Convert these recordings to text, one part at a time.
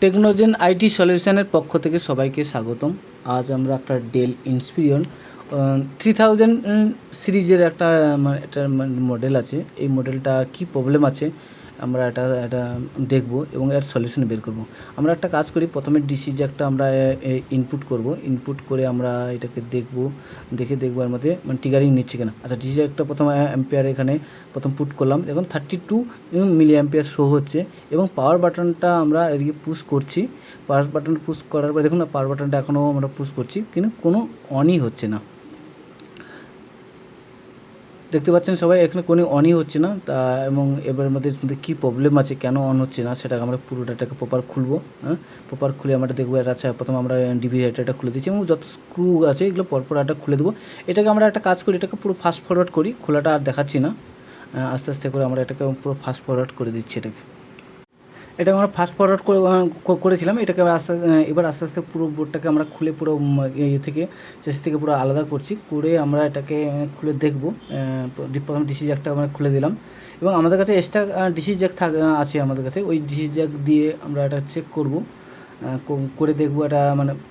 টেকনোজেন IT সলিউশনের পক্ষ থেকে সবাইকে স্বাগতম। আজ আমরা একটা ডেল ইন্সপিরিয়ন 3000 সিরিজের একটা মডেল আছে। এই মডেলটা কি প্রবলেম আছে আমরা এটা দেখব এবং এর সলিউশন বের করব। আমরা একটা কাজ করি, প্রথমে ডিসি জ্যাকটা আমরা ইনপুট করব। ইনপুট করে আমরা এটাকে দেখে দেখব এর মধ্যে ট্রিগারিং নিচ্ছে কিনা। আচ্ছা, ডিসি জ্যাকটা প্রথম অ্যাম্পিয়ার এখানে প্রথম পুট করলাম, এখন 32 মিলি অ্যাম্পিয়ার শো হচ্ছে এবং পাওয়ার বাটনটা আমরা এদিকে পুশ করছি। পাওয়ার বাটন পুশ করার পর দেখুন না, পাওয়ার বাটনটা এখনও আমরা পুশ করছি কিন্তু কোনো অনই হচ্ছে না। দেখতে পাচ্ছেন সবাই, এখানে কোনো অনই হচ্ছে না। তা এবং এবার মধ্যে কী প্রবলেম আছে, কেন অন হচ্ছে না, সেটাকে আমরা পুরোটাকে প্রপার খুলবো। প্রপার খুলে আমরা দেখবো। আচ্ছা, প্রথম আমরা ডিভি এটা খুলে দিচ্ছি এবং যত স্ক্রু আছে এগুলো পরপর একটা খুলে দেবো। এটাকে আমরা একটা কাজ করি, এটাকে পুরো ফাস্ট ফরওয়ার্ড করি। খোলাটা আর দেখাচ্ছি না, আস্তে আস্তে করে আমরা এটাকে পুরো ফাস্ট ফরওয়ার্ড করে দিচ্ছি। এটা আমরা ফাস্ট ফরওয়ার্ড করেছিলাম। এটাকে এবার আস্তে আস্তে পুরো বোর্ডটাকে আমরা খুলে পুরো থেকে চেস থেকে পুরো আলাদা করে আমরা এটাকে খুলে দেখব। প্রথম ডিসি জ্যাকটা আমরা খুলে দিলাম এবং আমাদের কাছে এক্সট্রা ডিসি জ্যাক আছে আমাদের কাছে। ওই ডিসি জ্যাক দিয়ে আমরা এটা চেক করব, করে দেখব এটা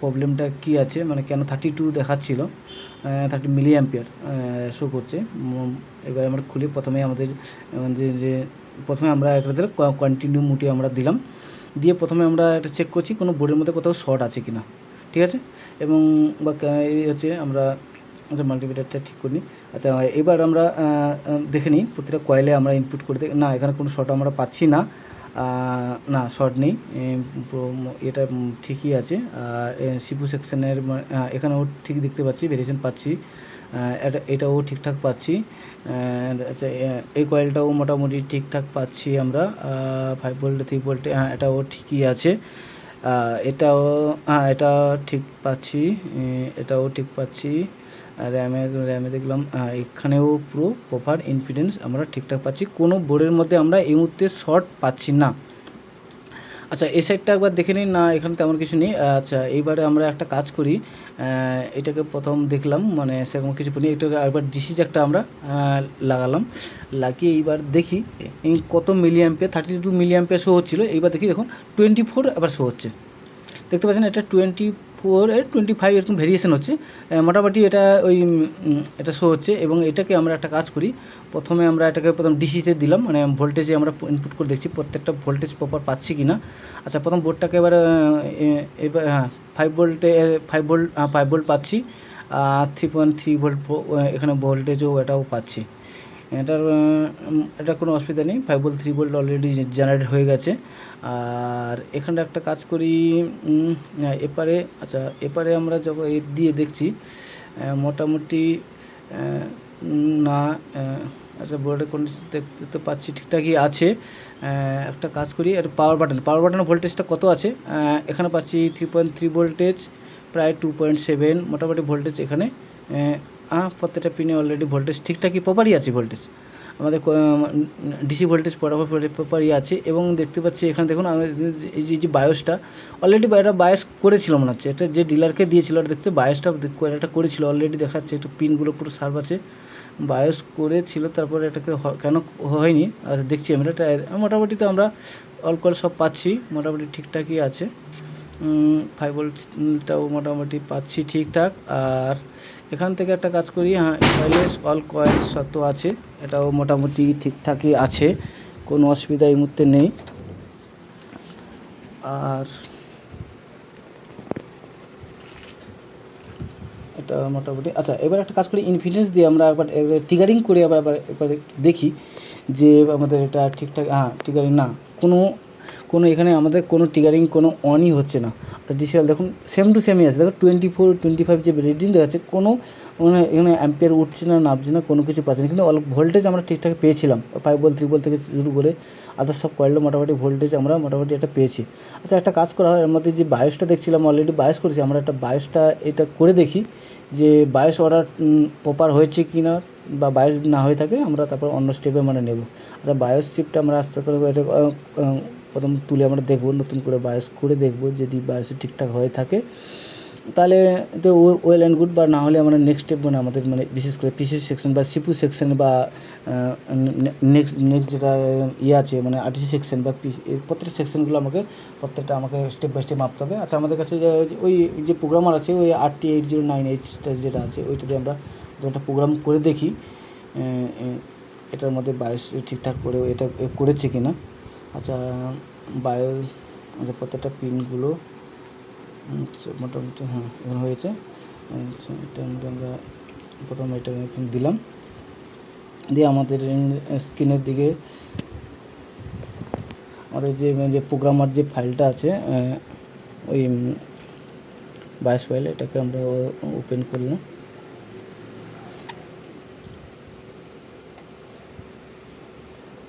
প্রবলেমটা কী আছে, কেন 32 দেখাচ্ছিল, 30 মিলি অ্যাম্পিয়ার শো করছে। এবার আমরা খুলে প্রথমে আমাদের প্রথমে আমরা একটা দিলে কন্টিনিউ মুটে আমরা দিলাম, দিয়ে প্রথমে আমরা এটা চেক করছি কোনো বোর্ডের মধ্যে কোথাও শর্ট আছে কি না। ঠিক আছে, এবং এই হচ্ছে আমরা মাল্টিমিটারটা ঠিক করি। আচ্ছা, এবার আমরা দেখে নিই প্রতিটা কয়েলে আমরা ইনপুট করে দেখি। না, এখানে কোনো শর্ট আমরা পাচ্ছি না। না, শর্ট নেই, এটা ঠিকই আছে। আর সিপু সেকশনের এখানেও ঠিক দেখতে পাচ্ছি, ভেরিয়েশন পাচ্ছি, এটাও ঠিকঠাক পাচ্ছি। আচ্ছা, এই কয়েলটাও মোটামুটি ঠিকঠাক পাচ্ছি আমরা। 5 ভোল্ট 3 ভোল্ট, এটাও ঠিকই আছে। এটা ঠিক পাচ্ছি, এটাও ঠিক পাচ্ছি। র্যামে দেখলাম এখানেও পুরো প্রপার ইম্পিডেন্স আমরা ঠিকঠাক পাচ্ছি। কোনো বোর্ডের মধ্যে আমরা এই মুহূর্তে শর্ট পাচ্ছি না। আচ্ছা, এই সাইডটা একবার দেখে নিন। না, এখানে তেমন কিছু নেই। আচ্ছা, এইবারে আমরা একটা কাজ করি, এটাকে প্রথম দেখলাম সেরকম কিছু নেই। এটাকে একবার ডিসি জ্যাকটা আমরা লাগালাম, লাগিয়ে এইবার দেখি কত milliampere. 32 milliampere show হচ্ছিলো, এইবার দেখি দেখুন 24 আবার শো হচ্ছে। দেখতে পাচ্ছেন এটা 24 25 এরকম ভেরিয়েশন হচ্ছে। মোটামুটি এটা শো হচ্ছে। এবং এটাকে আমরা একটা কাজ করি, প্রথমে আমরা এটাকে ডিসিতে দিলাম, ভোল্টেজে আমরা ইনপুট করে দেখছি প্রত্যেকটা ভোল্টেজ প্রপার পাচ্ছি কি না। আচ্ছা, প্রথম বোর্ডটাকে এবার 5 ভোল্ট পাচ্ছি, 3.3 ভোল্ট এখানে ভোল্টেজও এটাও পাচ্ছি। এটা কোনো অসুবিধা নেই। 5 ভোল্ট 3 ভোল্ট অলরেডি জেনারেট হয়ে গেছে। আর এখানে একটা কাজ করি, এপারে। আচ্ছা, এপারে আমরা যখন দিয়ে দেখছি মোটামুটি না। আচ্ছা, বোর্ডের কন্ডিশন দেখতে পাচ্ছি ঠিকঠাকই আছে। একটা কাজ করি, এটা পাওয়ার বাটনের ভোল্টেজটা কত আছে, এখানে পাচ্ছি 3.3 ভোল্টেজ, প্রায় 2.7 মোটামুটি ভোল্টেজ এখানে। প্রত্যেকটা পিনে অলরেডি ভোল্টেজ ঠিকঠাকই প্রপারই আছে। ভোল্টেজ আমাদের ডিসি ভোল্টেজ প্রপারই আছে। এবং দেখতে পাচ্ছি এখানে দেখুন এই যে বায়োসটা অলরেডি এটা বায়োস করেছিল মনে হচ্ছে। এটা যে ডিলারকে দিয়েছিল এটা দেখতে বায়োসটা এটা করেছিল অলরেডি, দেখাচ্ছে একটু পিনগুলো পুরো শার্প আছে, বায়োস করেছিল। তারপরে এটাকে কেন হয়নি আচ্ছা দেখছি আমরা। এটা মোটামুটি তো আমরা অল সব পাচ্ছি, মোটামুটি ঠিকঠাকই আছে। 5 ভোল্টটাও মোটামুটি পাচ্ছি ঠিকঠাক। আর এখান থেকে একটা কাজ করি, অল কয়েলস তো আছে, এটাও মোটামুটি ঠিকঠাকই আছে, কোনো অসুবিধা এই মুহূর্তে নেই। আর এটা মোটামুটি আচ্ছা, এবার একটা কাজ করি, ইনফিডেন্স দিয়ে আমরা একবার ট্রিগারিং করে একবার দেখি যে আমাদের এটা ঠিকঠাক। ট্রিগারিং না, কোনো এখানে আমাদের কোনো ট্রিগারিং কোনো অনই হচ্ছে না। ডিসিএল দেখুন সেম টু সেমই আছে। দেখুন 24 25 যে রিডিং দেখাচ্ছে, কোনো এখানে অ্যাম্পিয়ার উঠছে না, নামছে না, কোনো কিছু পাচ্ছে না। কিন্তু ভোল্টেজ আমরা ঠিকঠাক পেয়েছিলাম, 5 ভোল্ট 3 ভোল্ট থেকে শুরু করে আদার্স সব কয়েলটা মোটামুটি ভোল্টেজ আমরা মোটামুটি এটা পেয়েছি। আচ্ছা, একটা কাজ করা হয়, এর মধ্যে যে বায়োসটা দেখছিলাম অলরেডি বায়োস করেছি, আমরা একটা বায়োসটা এটা করে দেখি যে বায়োস অর্ডার প্রপার হয়েছে কি না, বা বায়োস না হয়ে থাকে আমরা তারপর অন্য স্টেপে নেব। আচ্ছা, বায়োস চিপটা আমরা আস্তে করে এটা প্রথম তুলে আমরা দেখব, নতুন করে বায়োস করে দেখব যদি বায়োস ঠিকঠাক হয়ে থাকে। তাহলে তো ওয়েল অ্যান্ড গুড, বা না হলে আমরা নেক্সট স্টেপ মানে আমাদের মানে বিশেষ করে পিসি সেকশন বা সিপু সেকশন বা নেক্সট যেটা আছে মানে আরটিসি সেকশন বা প্রত্যেকটা সেকশনগুলো প্রত্যেকটা আমাকে স্টেপ বাই স্টেপ মাপতে হবে। আচ্ছা, আমাদের কাছে যে ওই যে প্রোগ্রামার আছে ওই RT8098 যেটা আছে ওইটা দিয়ে আমরা একটা প্রোগ্রাম করে দেখি এটার মধ্যে বায়োস ঠিকঠাক করে এটা করেছে কি না। আচ্ছা, বায়োস আচ্ছা প্রত্যেকটা পিনগুলো আচ্ছা মোটামুটি হ্যাঁ এখন হয়েছে। আচ্ছা, এটার মধ্যে আমরা প্রথমে এটা এখানে দিলাম, দিয়ে আমাদের স্ক্রিনের দিকে আমাদের যে প্রোগ্রামার যে ফাইলটা আছে ওই বায়োস ফাইল, এটাকে আমরা ওপেন করলাম।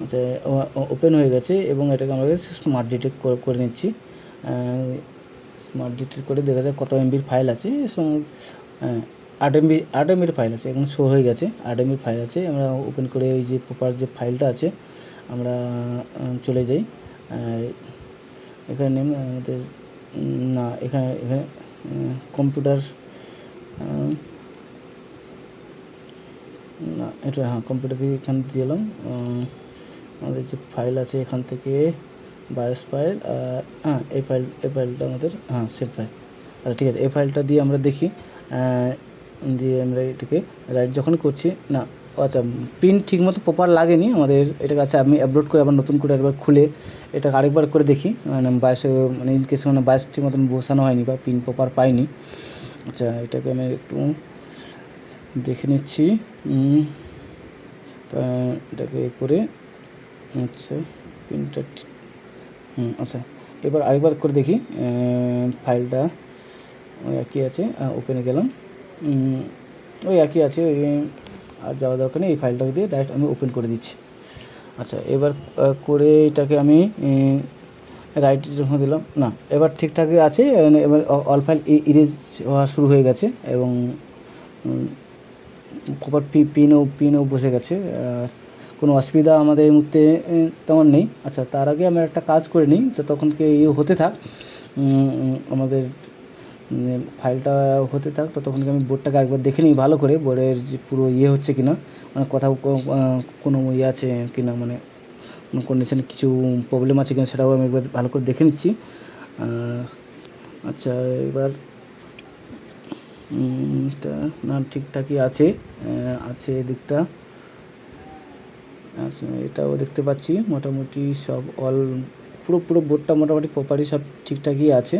আচ্ছা, ওপেন হয়ে গেছে এবং এটাকে আমরা স্মার্ট ডিটেক্ট করে নিচ্ছি। স্মার্ট ডিটেক্ট করে দেখা যায় কত এমবির ফাইল আছে। 8 এমবির ফাইল আছে, এখন শো হয়ে গেছে 8 এমবির ফাইল আছে। আমরা ওপেন করে ওই যে প্রপার যে ফাইলটা আছে আমরা চলে যাই। এখানে আমাদের না এখানে কম্পিউটার না এটা হ্যাঁ কম্পিউটার থেকে এখানে দিয়ে এলাম। আমাদের যে ফাইল আছে এখান থেকে বায়োস ফাইল আর হ্যাঁ এই ফাইলটা আমাদের সেভ ফাইল। আচ্ছা ঠিক আছে, এই ফাইলটা দিয়ে আমরা দেখি, দিয়ে আমরা এটাকে রাইট যখন করছি না আচ্ছা পিন ঠিকমতো প্রপার লাগেনি আমাদের এটাকে। আচ্ছা, আমি আপলোড করে আবার নতুন করে একবার খুলে এটাকে আরেকবার করে দেখি, মানে বায়োসে মানে ইন কেস মানে বায়োস ঠিক মতন বসানো হয়নি বা পিন প্রপার পাইনি। আচ্ছা, এটাকে আমি একটু দেখে নিচ্ছি। এটাকে করে আচ্ছা পিনটা আচ্ছা এবার আরেকবার করে দেখি ফাইলটা ওই একই আছে। ওপেনে গেলাম, ওই একই আছে, ওই আর যাওয়া দরকার নেই। এই ফাইলটাকে দিয়ে ডাইরেক্ট আমি ওপেন করে দিচ্ছি। আচ্ছা, এবার করে এটাকে আমি রাইট যখন দিলাম না এবার ঠিকঠাকই আছে। এবার অল ফাইল ইরেজ হওয়া শুরু হয়ে গেছে এবং প্রপার পিনও বসে গেছে। কোনো অসুবিধা আমাদের এই মুহূর্তে তেমন নেই। আচ্ছা, তার আগে আমরা একটা কাজ করে নিই, যতক্ষণকে হতে থাক আমাদের ফাইলটা হতে থাক, ততক্ষণকে আমি বোর্ডটাকে একবার দেখে নিই ভালো করে, বোর্ডের যে পুরো হচ্ছে কি না, মানে কোথাও কোনো আছে কি না, মানে কোনো কন্ডিশানে কিছু প্রবলেম আছে কিনা সেটাও আমি একবার ভালো করে দেখে নিচ্ছি। আচ্ছা, এবার এটা না ঠিকঠাকই আছে এদিকটা। আচ্ছা, এটাও দেখতে পাচ্ছি মোটামুটি সব পুরো বোর্ডটা মোটামুটি প্রপারই সব ঠিকঠাকই আছে।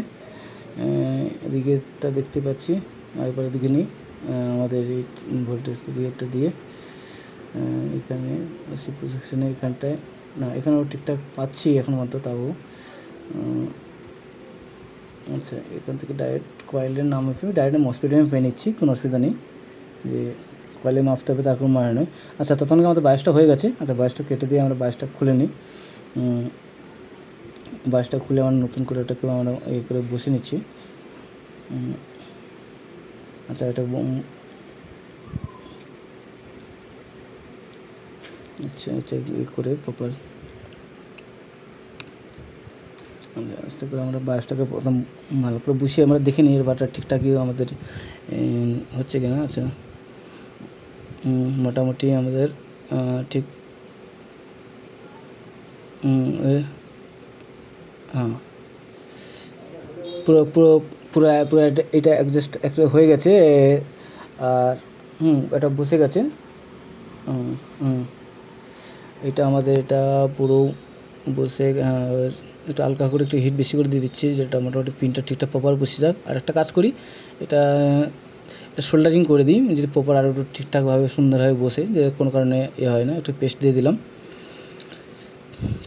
এদিকেটা দেখতে পাচ্ছি, একবার এদিকে নিই আমাদের এই ভোল্টেজ দিকেটা দিয়ে এখানে সিপি সেকশনে এখানটায় না এখানেও ঠিকঠাক পাচ্ছি এখন মতো তাও। আচ্ছা, এখান থেকে ডাইরেক্ট কয়েলের নাম ডাইরেক্ট মসপিটে আমি পেয়ে নিচ্ছি, কোনো অসুবিধা নেই যে কয়েলে মাপতে হবে তার কোনো মানে নয়। আচ্ছা, ততক্ষণকে আমাদের বায়োসটা হয়ে গেছে। আচ্ছা, বায়োসটা কেটে দিয়ে আমরা বায়োসটা খুলে নিই। বায়োসটা খুলে আমরা নতুন করে ওটাকে আমরা করে বসে নিচ্ছি। আচ্ছা, এটা আচ্ছা এটা করে প্রপার আস্তে করে আমরা বায়োসটাকে প্রথম ভালো করে বসিয়ে আমরা দেখে নিই এর বারটা ঠিকঠাকই আমাদের হচ্ছে কিনা। আচ্ছা, মোটামুটি আমাদের ঠিক হ্যাঁ পুরো পুরো পুরো পুরো এটা অ্যাডজাস্ট একটা হয়ে গেছে আর এটা বসে গেছে। এটা আমাদের এটা পুরো বসে একটু হালকা করে একটু হিট বেশি করে দিয়ে দিচ্ছি, যেটা মোটামুটি পিনটা ঠিকঠাক প্রপার বসে যাক। আর একটা কাজ করি, এটা শোল্ডারিং করে দিই যদি প্রপার আরও একটু ঠিকঠাকভাবে সুন্দরভাবে বসে, যে কোনো কারণে হয় না। একটু পেস্ট দিয়ে দিলাম,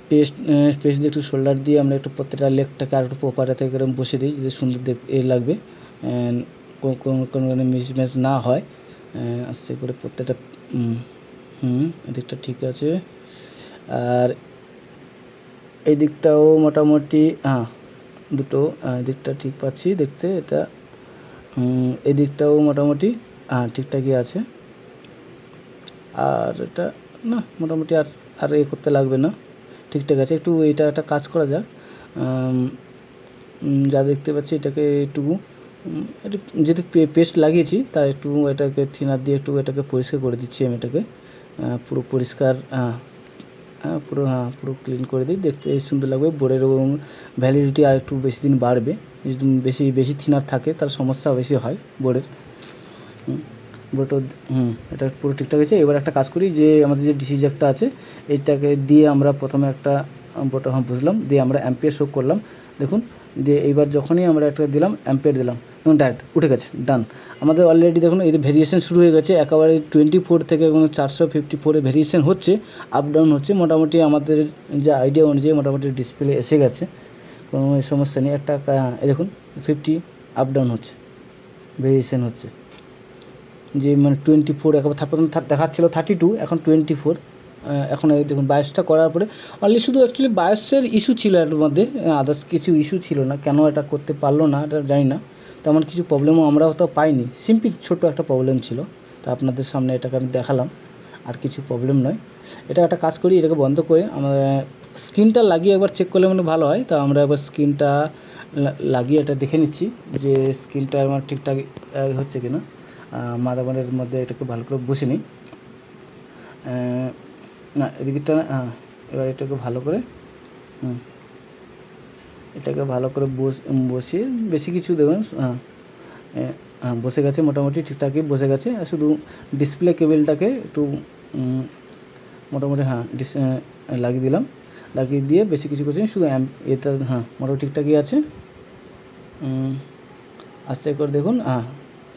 পেস্ট দিয়ে একটু শোল্ডার দিয়ে আমরা একটু প্রত্যেকটা লেগটাকে আর একটু প্রপার এতে করে বসে দিই, যদি সুন্দর লাগবে, কোনো মিসম্যাচ না হয়। আস্তে করে প্রত্যেকটা এদিকটা ঠিক আছে। আর এই দিকটাও মোটামুটি দুটো দিকটা ঠিক পাচ্ছি দেখতে। এটা এই দিকটাও মোটামুটি ঠিকঠাকই আছে। আর এটা না মোটামুটি আর করতে লাগবে না, ঠিকঠাক আছে। একটু এটা একটা কাজ করা যাক, যা দেখতে পাচ্ছি এটাকে একটু একটু যেহেতু পেস্ট লাগিয়েছি তাই একটু এটাকে থিনার দিয়ে একটু এটাকে পরিষ্কার করে দিচ্ছি আমি এটাকে পুরো পরিষ্কার পুরো ক্লিন করে দিই, দেখতে সুন্দর লাগবে। বোর্ডের এবং ভ্যালিডিটি আর একটু বেশি দিন বাড়বে, যদি বেশি থিনার থাকে তার সমস্যা বেশি হয় বোর্ডের। বোর্ডটা এটা পুরো ঠিকঠাক আছে। এবার একটা কাজ করি, যে আমাদের যে ডিসি জ্যাকটা আছে এইটাকে দিয়ে আমরা প্রথমে একটা বোর্ডটা বুঝলাম, দিয়ে আমরা অ্যাম্পিয়ার শো করলাম, দেখুন। দিয়ে এইবার যখনই আমরা একটা দিলাম অ্যাম্পিয়ার দিলাম এবং ডাইরেক্ট উঠে গেছে, ডান। আমাদের অলরেডি দেখুন এই ভেরিয়েশন শুরু হয়ে গেছে, একেবারে 24 থেকে এবং 454 ভেরিয়েশন হচ্ছে, আপ ডাউন হচ্ছে। মোটামুটি আমাদের যে আইডিয়া অনুযায়ী মোটামুটি ডিসপ্লে এসে গেছে, কোনো সমস্যা নেই। একটা দেখুন 50 আপ ডাউন হচ্ছে, ভেরিয়েশন হচ্ছে, যে মানে 24 একেবারে প্রথম দেখাচ্ছিল 32, এখন 24। এখন এই দেখুন 22টা করার পরে অনলি শুধু অ্যাকচুয়ালি 22-এর ইস্যু ছিল এর মধ্যে, আদার্স কিছু ইস্যু ছিল না। কেন এটা করতে পারলো না এটা জানি না, তেমন কিছু প্রবলেমও আমরা হয়তো পাইনি, সিম্পল ছোটো একটা প্রবলেম ছিল। তা আপনাদের সামনে এটাকে আমি দেখালাম, আর কিছু প্রবলেম নয়। এটা একটা কাজ করি, এটাকে বন্ধ করে আমরা স্ক্রিনটা লাগিয়ে একবার চেক করলে মানে ভালো হয়। তা আমরা একবার স্ক্রিনটা লাগিয়ে এটা দেখে নিচ্ছি যে স্ক্রিনটা আমার ঠিকঠাক হচ্ছে কিনা। মাদারবোর্ডের মধ্যে এটাকে ভালো করে বসে নিই, না এদিকটা এবার এটাকে ভালো করে এটাকে ভালো করে বসিয়ে বেশি কিছু দেখুন বসে গেছে, মোটামুটি ঠিকঠাকই বসে গেছে। শুধু ডিসপ্লে কেবেলটাকে একটু মোটামুটি লাগিয়ে দিলাম, লাগিয়ে দিয়ে বেশি কিছু করছি শুধু এটা মোটামুটি ঠিকঠাকই আছে। আস্তে করে দেখুন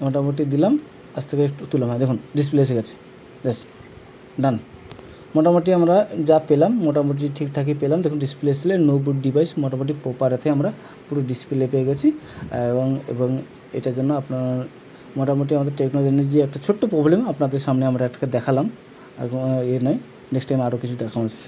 মোটামুটি দিলাম, আস্তে করে একটু তুললাম, দেখুন ডিসপ্লে এসে গেছে, জাস্ট ডান। মোটামুটি আমরা যা পেলাম মোটামুটি ঠিকঠাকই পেলাম, দেখুন ডিসপ্লে এসলে নো বুট ডিভাইস মোটামুটি প্রপারেতে আমরা পুরো ডিসপ্লে পেয়ে গেছি। এবং এটার জন্য আপনার মোটামুটি আমাদের টেকনোজেনের যে একটা ছোট্ট প্রবলেম আপনাদের সামনে আমরা একটা দেখালাম, আর নয়, নেক্সট টাইম আরও কিছু দেখানোর